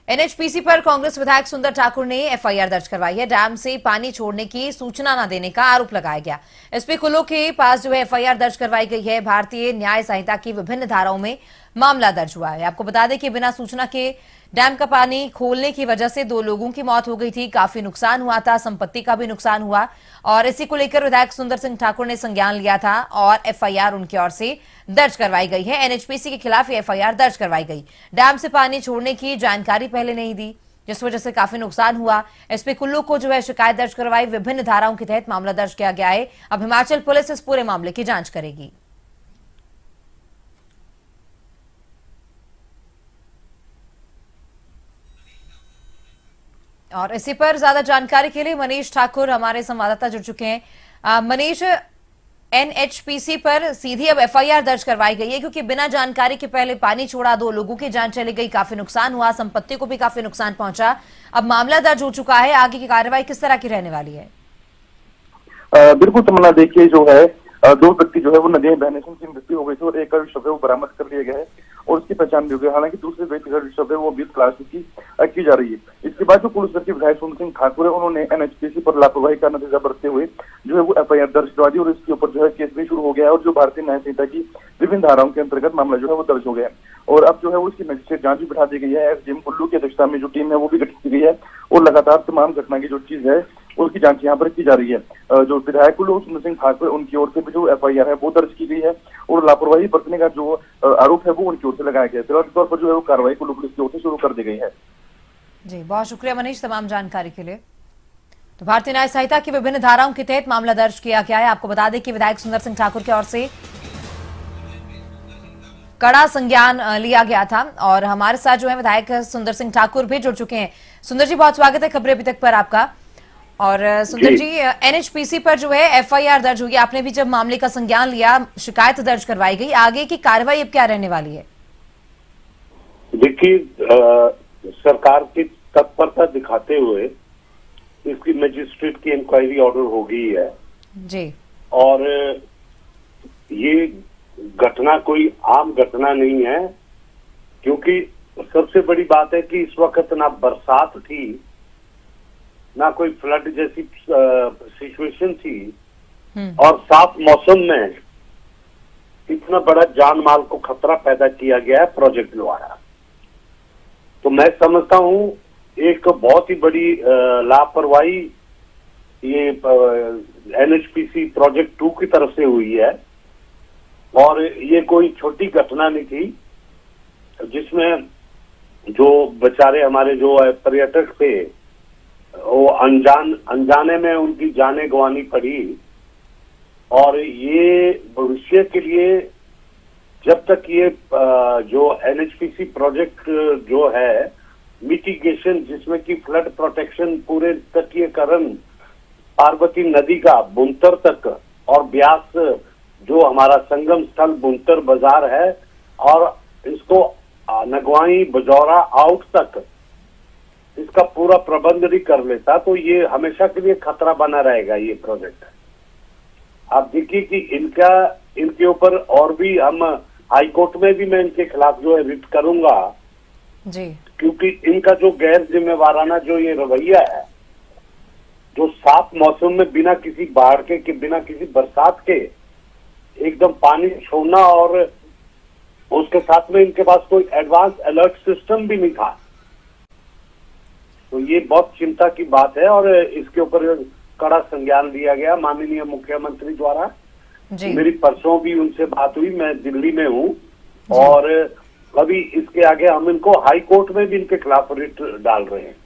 NHPC पर कांग्रेस विधायक सुंदर ठाकुर ने एफआईआर दर्ज करवाई है। डैम से पानी छोड़ने की सूचना न देने का आरोप लगाया गया। एसपी कुल्लू के पास जो है एफआईआर दर्ज करवाई गई है। भारतीय न्याय संहिता की विभिन्न धाराओं में मामला दर्ज हुआ है। आपको बता दें कि बिना सूचना के डैम का पानी खोलने की वजह से 2 लोगों की मौत हो गई थी। काफी नुकसान हुआ था, संपत्ति का भी नुकसान हुआ और इसी को लेकर विधायक सुंदर सिंह ठाकुर ने संज्ञान लिया था और एफआईआर उनकी ओर से दर्ज करवाई गई है। एनएचपीसी के खिलाफ ये एफआईआर दर्ज करवाई गई। डैम से पानी छोड़ने की जानकारी पहले नहीं दी, जिस वजह से काफी नुकसान हुआ। एसपी कुल्लू को जो है शिकायत दर्ज करवाई। विभिन्न धाराओं के तहत मामला दर्ज किया गया है। अब हिमाचल पुलिस इस पूरे मामले की जांच करेगी। और इसी पर ज्यादा जानकारी के लिए मनीष ठाकुर हमारे संवाददाता जुड़ चुके हैं। मनीष, एनएचपीसी पर सीधी अब एफआईआर दर्ज करवाई गई है क्योंकि बिना जानकारी के पहले पानी छोड़ा, 2 लोगों की जान चली गई, काफी नुकसान हुआ, संपत्ति को भी काफी नुकसान पहुंचा। अब मामला दर्ज हो चुका है, आगे की कार्रवाई किस तरह की रहने वाली है? बिल्कुल तमन्ना, देखिए जो है 2 व्यक्ति जो है वो नदी में बहने से उनकी मृत्यु हो गई थी और एक का शव है वो बरामद कर लिया गया है और उसकी पहचान भी हो गई। हालांकि दूसरे व्यक्ति का शव है वो अभी तलाश की जा रही है। इसके बाद जो पुलिस के विधायक सुंदर सिंह ठाकुर है, उन्होंने एनएचपीसी पर लापरवाही का नतीजा बरतते हुए जो है वो एफआईआर दर्ज करवा दी और इसके ऊपर जो है केस भी शुरू हो गया है और जो भारतीय न्याय संहिता की विभिन्न धाराओं के अंतर्गत मामला जो है वो दर्ज हो गया है और अब जो है वो इसकी मजिस्ट्रेट जांच भी बिठा दी गई है। एसडीएम कुल्लू की अध्यक्षता में जो टीम है वो भी गठित की गई है और लगातार तमाम घटना की जो चीज है उसकी जांच यहाँ पर की जा रही है। जो विधायक कुल्लू सुंदर सिंह ठाकुर, उनकी ओर से भी जो एफआईआर है वो दर्ज की गई है और लापरवाही बरतने का जो आरोप है वो उनकी ओर से लगाया गया है। फिलहाल तौर पर जो है वो कार्रवाई कुल्लू पुलिस की ओर से शुरू कर दी गई है। जी, बहुत शुक्रिया मनीष तमाम जानकारी के लिए। तो भारतीय न्याय संहिता की विभिन्न धाराओं के तहत मामला दर्ज किया गया है। आपको बता दें कि विधायक सुंदर सिंह ठाकुर की ओर से कड़ा संज्ञान लिया गया था और हमारे साथ जो है विधायक सुंदर सिंह ठाकुर भी जुड़ चुके हैं। सुंदर जी, बहुत स्वागत है खबरें अभी तक पर आपका। और सुंदर जी, एनएचपीसी पर जो है एफआईआर दर्ज हुई, आपने भी जब मामले का संज्ञान लिया, शिकायत दर्ज करवाई गई, आगे की कार्रवाई अब क्या रहने वाली है? देखिए, सरकार की तत्परता दिखाते हुए इसकी मजिस्ट्रेट की इंक्वायरी ऑर्डर हो गई है जी। और ये घटना कोई आम घटना नहीं है क्योंकि सबसे बड़ी बात है कि इस वक्त ना बरसात थी, ना कोई फ्लड जैसी सिचुएशन थी और साफ मौसम में इतना बड़ा जान माल को खतरा पैदा किया गया है प्रोजेक्ट द्वारा। तो मैं समझता हूं एक बहुत ही बड़ी लापरवाही ये एनएचपीसी प्रोजेक्ट 2 की तरफ से हुई है और ये कोई छोटी घटना नहीं थी जिसमें जो बेचारे हमारे जो पर्यटक थे वो अनजाने में उनकी जानें गंवानी पड़ी और ये भविष्य के लिए जब तक ये जो एनएचपीसी प्रोजेक्ट जो है मिटिगेशन, जिसमें कि फ्लड प्रोटेक्शन पूरे तटीयकरण पार्वती नदी का बुनतर तक और ब्यास जो हमारा संगम स्थल बुनतर बाजार है और इसको नगवाई बजौरा आउट तक इसका पूरा प्रबंध भी कर लेता तो ये हमेशा के लिए खतरा बना रहेगा ये प्रोजेक्ट। आप देखिए कि इनके ऊपर और भी हम हाई कोर्ट में भी मैं इनके खिलाफ जो है रिट करूंगा जी, क्योंकि इनका जो गैर जिम्मेवाराना जो ये रवैया है, जो साफ मौसम में बिना किसी बाढ़ के बिना किसी बरसात के एकदम पानी छोड़ना और उसके साथ में इनके पास कोई एडवांस अलर्ट सिस्टम भी नहीं था, तो ये बहुत चिंता की बात है और इसके ऊपर कड़ा संज्ञान लिया गया माननीय मुख्यमंत्री द्वारा। मेरी परसों भी उनसे बात हुई, मैं दिल्ली में हूँ और अभी इसके आगे हम इनको हाई कोर्ट में भी इनके खिलाफ रिट डाल रहे हैं।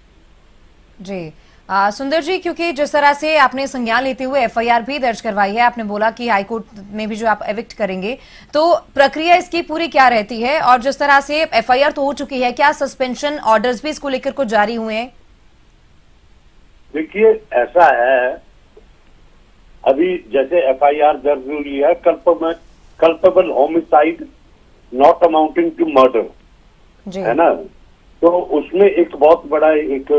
जी सुंदर जी, क्योंकि जिस तरह से आपने संज्ञान लेते हुए एफआईआर भी दर्ज करवाई है, आपने बोला कि हाईकोर्ट में भी जो आप एविक्ट करेंगे, तो प्रक्रिया इसकी पूरी क्या रहती है? और जिस तरह से एफआईआर तो हो चुकी है, क्या सस्पेंशन ऑर्डर्स भी इसको लेकर कुछ जारी हुए हैं? देखिए, ऐसा है, अभी जैसे एफआईआर दर्ज हुई है culpable homicide not amounting to murder, है ना, तो उसमें एक बहुत बड़ा एक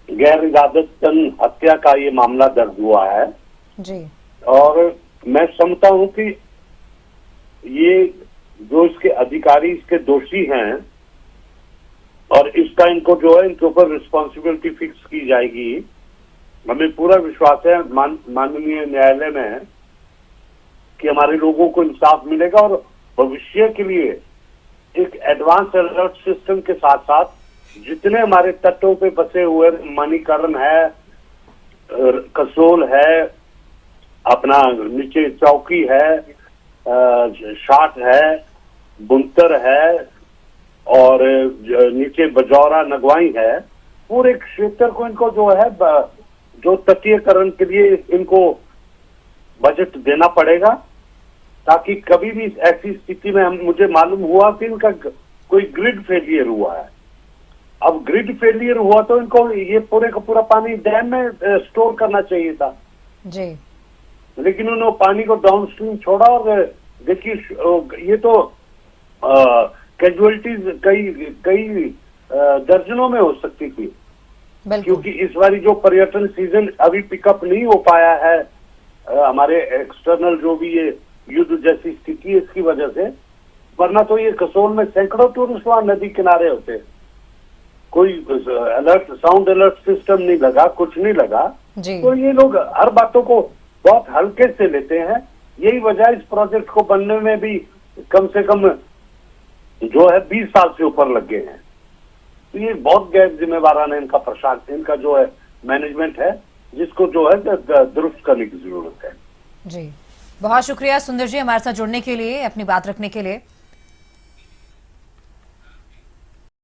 गैर इरादतन हत्या का ये मामला दर्ज हुआ है जी। और मैं समझता हूं कि ये जो इसके अधिकारी इसके दोषी हैं और इस इसका इनको जो है इनके ऊपर रिस्पॉन्सिबिलिटी फिक्स की जाएगी। हमें पूरा विश्वास है माननीय न्यायालय में कि हमारे लोगों को इंसाफ मिलेगा और भविष्य के लिए एक एडवांस अलर्ट सिस्टम के साथ साथ जितने हमारे तटों पे बसे हुए मणिकर्ण है, कसोल है, अपना नीचे चौकी है, शाट है, बुंतर है और नीचे बजौरा नगवाई है, पूरे क्षेत्र को इनको जो है जो तटीयकरण के लिए इनको बजट देना पड़ेगा, ताकि कभी भी ऐसी स्थिति में मुझे मालूम हुआ कि इनका कोई ग्रिड फेलियर हुआ है। अब ग्रिड फेलियर हुआ तो इनको ये पूरे का पूरा पानी डैम में स्टोर करना चाहिए था जी, लेकिन उन्होंने पानी को डाउनस्ट्रीम छोड़ा। और देखिए ये तो कैजुअलिटीज कई दर्जनों में हो सकती थी, बिल्कुल। क्योंकि इस बारी जो पर्यटन सीजन अभी पिकअप नहीं हो पाया है हमारे एक्सटर्नल जो भी ये युद्ध जैसी स्थिति है इसकी वजह से, वरना तो ये कसोल में सैकड़ों टूरिस्ट वहां नदी किनारे होते, कोई अलर्ट साउंड अलर्ट सिस्टम नहीं लगा, कुछ नहीं लगा। तो ये लोग हर बातों को बहुत हल्के से लेते हैं। यही वजह इस प्रोजेक्ट को बनने में भी कम से कम जो है 20 साल से ऊपर लग गए हैं। तो ये बहुत गैर जिम्मेवाराना इनका प्रशासन, इनका जो है मैनेजमेंट है, जिसको जो है दुरुस्त करने की जरूरत है। जी, बहुत शुक्रिया सुंदर जी हमारे साथ जुड़ने के लिए, अपनी बात रखने के लिए।